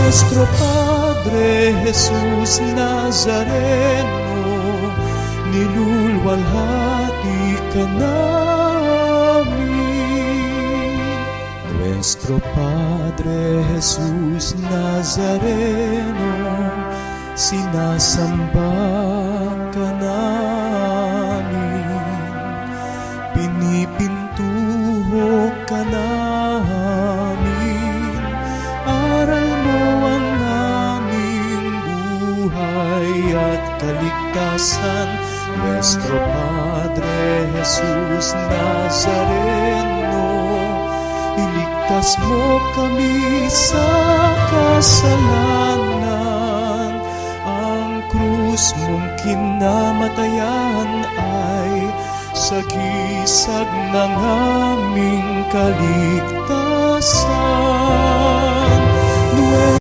Nuestro Padre Jesus Nazareno, nilulwalhati ka namin. Nuestro Padre Jesus Nazareno, sinasamba ka namin. Pinipintuho ka namin. Aral mo ang aming buhay at kaligtasan. Nuestro Padre Jesus Nazareno, iligtas mo kami sa kasalanan. Ang krus mong kinamatayan ay sagisag ng aming kaligtasan.